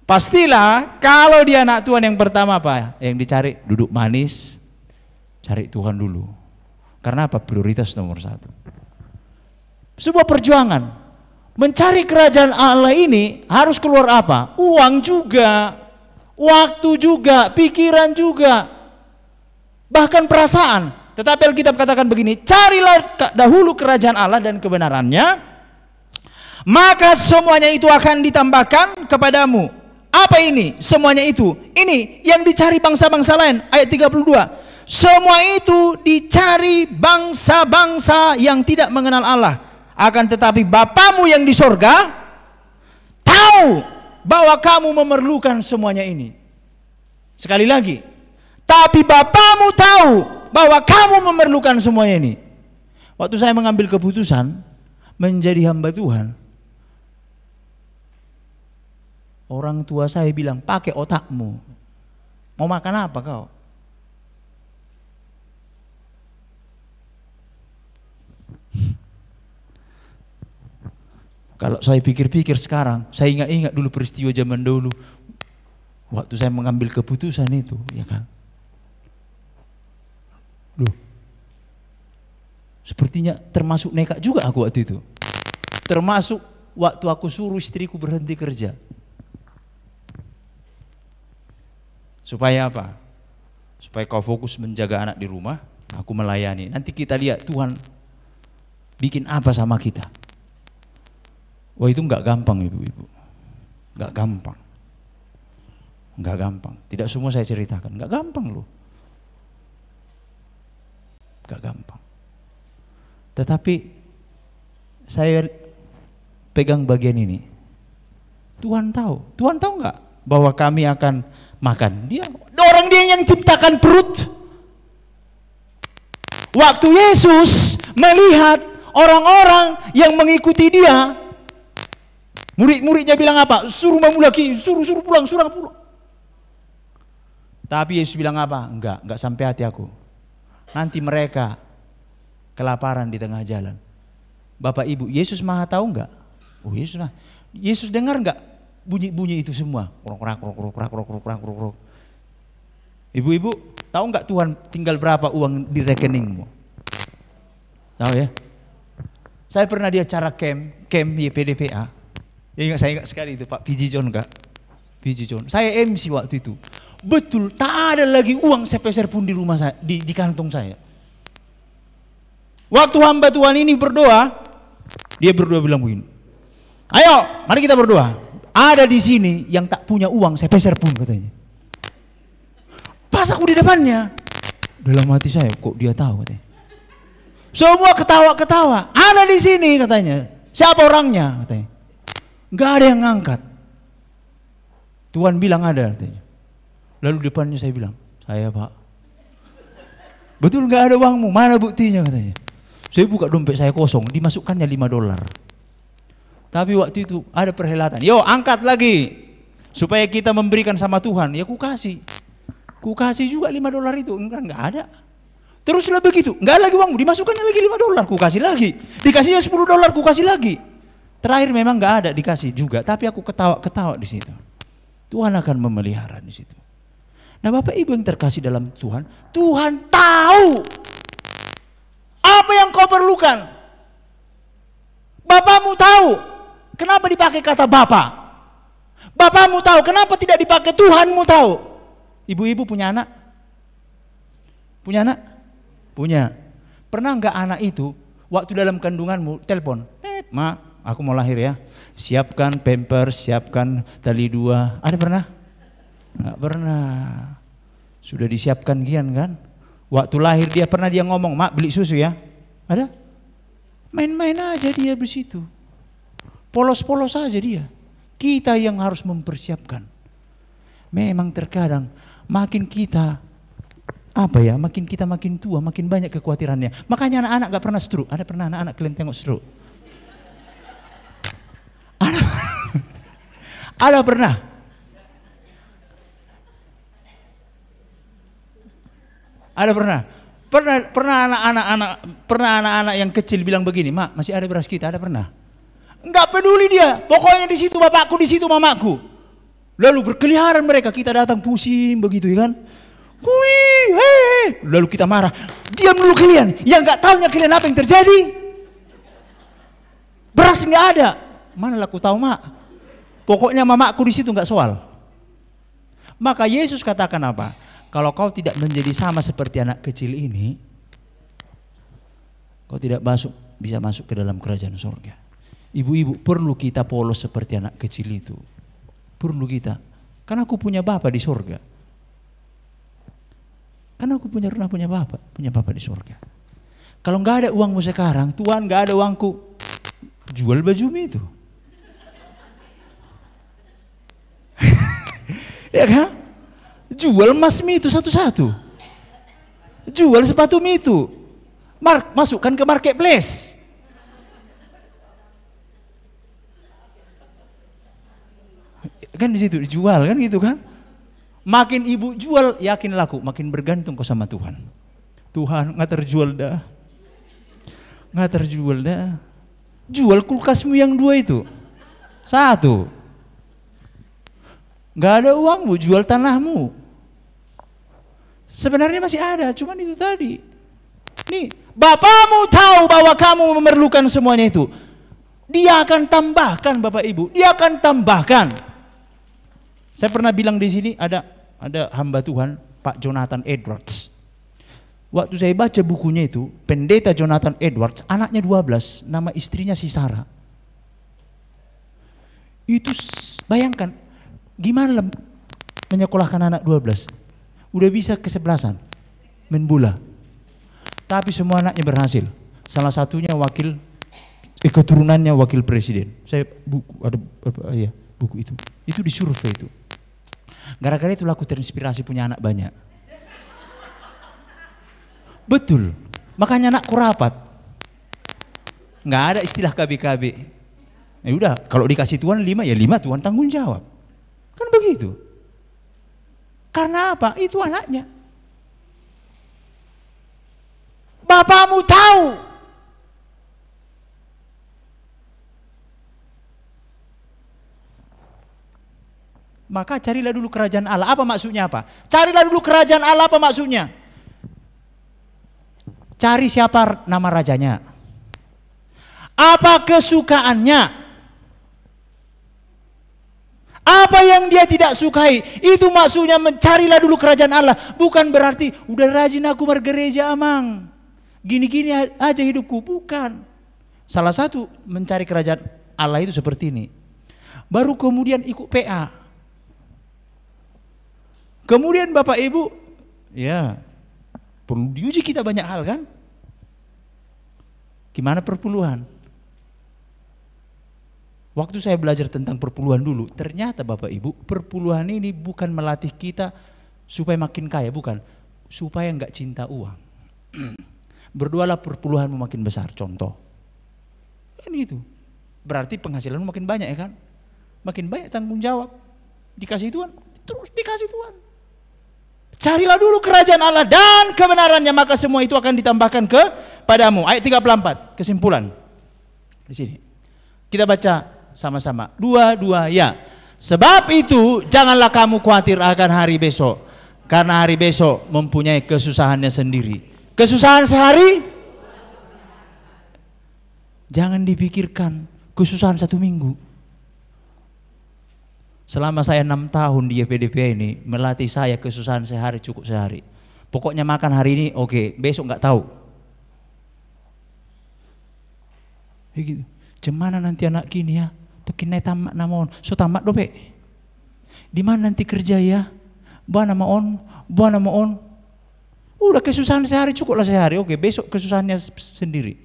Pastilah kalau dia anak Tuhan yang pertama apa? Yang dicari duduk manis, cari Tuhan dulu. Karena apa? Prioritas nomor 1. Sebuah perjuangan. Mencari kerajaan Allah ini harus keluar apa? Uang juga, waktu juga, pikiran juga, bahkan perasaan. Tetapi Alkitab katakan begini, carilah dahulu kerajaan Allah dan kebenarannya, maka semuanya itu akan ditambahkan kepadamu. Apa ini? Semuanya itu. Ini yang dicari bangsa-bangsa lain. Ayat 32. Semua itu dicari bangsa-bangsa yang tidak mengenal Allah. Akan tetapi Bapamu yang di sorga tahu bahwa kamu memerlukan semuanya ini. Sekali lagi, tapi Bapamu tahu bahwa kamu memerlukan semuanya ini. Waktu saya mengambil keputusan menjadi hamba Tuhan, orang tua saya bilang, pakai otakmu. Mau makan apa kau? Kalau saya pikir-pikir sekarang, saya ingat-ingat dulu peristiwa zaman dulu. Waktu saya mengambil keputusan itu, ya kan. Loh, sepertinya termasuk nekat juga aku waktu itu. Termasuk waktu aku suruh istriku berhenti kerja. Supaya apa? Supaya kau fokus menjaga anak di rumah, aku melayani. Nanti kita lihat Tuhan bikin apa sama kita. Wah, itu enggak gampang ibu-ibu. Enggak gampang. Enggak gampang. Tidak semua saya ceritakan. Enggak gampang loh. Enggak gampang. Tetapi saya pegang bagian ini. Tuhan tahu. Tuhan tahu enggak bahwa kami akan makan? Dia yang ciptakan perut. Waktu Yesus melihat orang-orang yang mengikuti dia, murid-muridnya bilang apa? Suruh lagi, suruh pulang, suruh pulang. Tapi Yesus bilang apa? Enggak sampai hati aku. Nanti mereka kelaparan di tengah jalan. Bapak Ibu, Yesus Maha tahu enggak? Oh, Yesus dengar enggak bunyi-bunyi itu semua? Krok. Ibu-ibu, tahu enggak Tuhan tinggal berapa uang di rekeningmu? Tahu ya? Saya pernah di acara camp YPDPA. Ya, saya ingat sekali itu Pak PJ John enggak? PJ John. Saya MC waktu itu. Betul, tak ada lagi uang sepeser pun di rumah saya, di kantong saya. Waktu hamba Tuhan ini berdoa, dia berdoa bilang begini, ayo mari kita berdoa. Ada di sini yang tak punya uang sepeser pun katanya. Pas aku di depannya, dalam hati saya, kok dia tahu katanya. Semua ketawa-ketawa. Ada di sini katanya. Siapa orangnya katanya. Enggak ada yang ngangkat. Tuhan bilang ada katanya. Lalu depannya saya bilang, saya Pak. Betul enggak ada uangmu? Mana buktinya katanya. Saya buka dompet saya kosong, dimasukkannya $5. Tapi waktu itu ada perhelatan. Yo, angkat lagi supaya kita memberikan sama Tuhan. Ya ku kasih juga $5 itu. Enggak ada. Teruslah begitu, enggak lagi uangmu, dimasukkannya lagi $5, ku kasih lagi. Dikasihnya $10, ku kasih lagi. Terakhir memang enggak ada dikasih juga, tapi aku ketawa di situ. Tuhan akan memelihara di situ. Nah, Bapak Ibu yang terkasih dalam Tuhan, Tuhan tahu apa yang kau perlukan. Bapamu tahu kenapa dipakai kata Bapa. Bapamu tahu kenapa tidak dipakai Tuhanmu tahu. Ibu-ibu punya anak? Punya anak? Punya. Pernah enggak anak itu waktu dalam kandunganmu telepon, Ma, aku mau lahir ya, siapkan pampers, siapkan tali 2. Ada pernah? Enggak pernah. Sudah disiapkan kian kan? Waktu lahir dia pernah dia ngomong, Mak beli susu ya? Ada? Main-main aja dia di situ. Polos-polos aja dia. Kita yang harus mempersiapkan. Memang terkadang makin kita makin kita makin tua, makin banyak kekhawatirannya. Makanya anak-anak gak pernah stroke. Ada pernah anak-anak kalian tengok stroke? Ada pernah? Ada pernah? Pernah anak-anak yang kecil bilang begini, "Mak, masih ada beras kita?" Ada pernah? Enggak peduli dia. Pokoknya di situ bapakku, di situ mamaku. Lalu berkeliaran mereka, kita datang pusing begitu ya kan? Wih, hei. Lalu kita marah. Diam dulu kalian. Yang nggak tahunya kalian apa yang terjadi? Beras nggak ada. Mana aku tahu, Mak? Pokoknya mamaku di situ nggak soal. Maka Yesus katakan apa? Kalau kau tidak menjadi sama seperti anak kecil ini, kau tidak bisa masuk ke dalam kerajaan surga. Ibu-ibu, perlu kita polos seperti anak kecil itu. Perlu kita. Karena aku punya Bapa di surga. Karena aku pernah punya Bapa di surga. Kalau nggak ada uangmu sekarang, Tuhan nggak ada uangku, jual bajumu itu. Ya kan? Jual emasmu itu satu-satu. Jual sepatumu itu. Masukkan ke marketplace. Kan di situ dijual kan gitu kan? Makin ibu jual, yakin laku, makin bergantung kau sama Tuhan. Tuhan nggak terjual dah. Jual kulkasmu yang 2 itu. 1. Nggak ada uangmu, jual tanahmu. Sebenarnya masih ada, cuman itu tadi. Nih, Bapamu tahu bahwa kamu memerlukan semuanya itu. Dia akan tambahkan, Bapak Ibu. Dia akan tambahkan. Saya pernah bilang di sini ada hamba Tuhan, Pak Jonathan Edwards. Waktu saya baca bukunya itu, Pendeta Jonathan Edwards, anaknya 12, nama istrinya si Sarah. Itu bayangkan, gimana menyekolahkan anak 12? Udah bisa ke-11-an, main bola. Tapi semua anaknya berhasil. Salah satunya keturunannya wakil presiden. Saya buku itu. Itu disurvei itu. Gara-gara itu aku terinspirasi punya anak banyak. Betul. Makanya anakku rapat. Nggak ada istilah KB-KB. Ya udah, kalau dikasih Tuhan 5 ya 5, Tuhan tanggung jawab. Kan begitu. Karena apa? Itu anaknya. Bapamu tahu. Maka carilah dulu kerajaan Allah. Apa maksudnya apa? Carilah dulu kerajaan Allah, apa maksudnya? Cari siapa nama rajanya. Apa kesukaannya? Apa yang dia tidak sukai? Itu maksudnya mencarilah dulu kerajaan Allah. Bukan berarti udah rajin aku bergereja amang. Gini-gini aja hidupku. Bukan. Salah satu mencari kerajaan Allah itu seperti ini. Baru kemudian ikut PA. Kemudian Bapak Ibu, ya perlu diuji kita banyak hal kan? Gimana perpuluhan? Waktu saya belajar tentang perpuluhan dulu, ternyata Bapak Ibu, perpuluhan ini bukan melatih kita supaya makin kaya, bukan. Supaya nggak cinta uang. Berdoalah perpuluhanmu makin besar, contoh. Kan gitu. Berarti penghasilanmu makin banyak ya kan? Makin banyak tanggung jawab. Dikasih Tuhan, terus dikasih Tuhan. Carilah dulu kerajaan Allah dan kebenarannya, maka semua itu akan ditambahkan kepadamu. Ayat 34, kesimpulan. Di sini. Kita baca sama-sama. 2 ya. Sebab itu janganlah kamu khawatir akan hari besok, karena hari besok mempunyai kesusahannya sendiri. Kesusahan sehari jangan dipikirkan kesusahan 1 minggu. Selama saya 6 tahun di YPDP ini, melatih saya kesusahan sehari cukup sehari. Pokoknya makan hari ini oke, besok nggak tahu. Begitu. Cemana nanti anak kini ya? Tokin tamat namon, so tamat dope. Di mana nanti kerja ya? Buana maon. Udah kesusahan sehari cukuplah sehari. Oke, besok kesusahannya sendiri.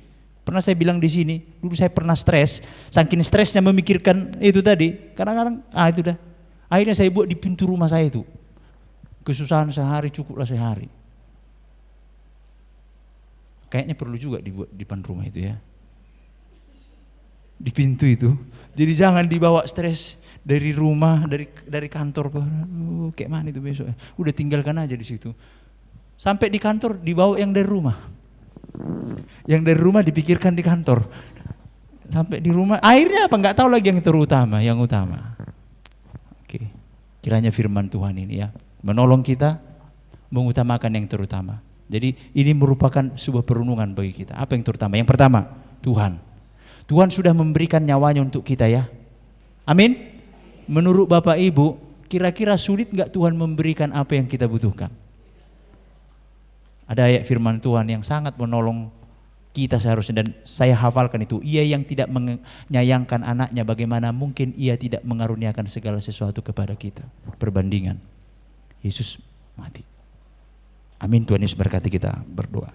Pernah saya bilang di sini, dulu saya pernah stres, saking stresnya memikirkan itu tadi, kadang-kadang itu dah. Akhirnya saya buat di pintu rumah saya itu. Kesusahan sehari cukuplah sehari. Kayaknya perlu juga dibuat di depan rumah itu ya. Di pintu itu. Jadi jangan dibawa stres dari rumah, dari kantor ke kayak mana itu besok. Udah tinggalkan aja di situ. Sampai di kantor dibawa yang dari rumah. Yang dari rumah dipikirkan di kantor. Sampai di rumah akhirnya apa nggak tahu lagi yang terutama, yang utama. Oke. Kiranya firman Tuhan ini ya menolong kita mengutamakan yang terutama. Jadi ini merupakan sebuah perenungan bagi kita. Apa yang terutama? Yang pertama, Tuhan. Tuhan sudah memberikan nyawanya untuk kita ya. Amin. Menurut Bapak Ibu, kira-kira sulit nggak Tuhan memberikan apa yang kita butuhkan? Ada ayat firman Tuhan yang sangat menolong kita seharusnya, dan saya hafalkan itu. Ia yang tidak menyayangkan anaknya, bagaimana mungkin ia tidak mengaruniakan segala sesuatu kepada kita? Perbandingan. Yesus mati. Amin. Tuhan Yesus berkati kita berdoa.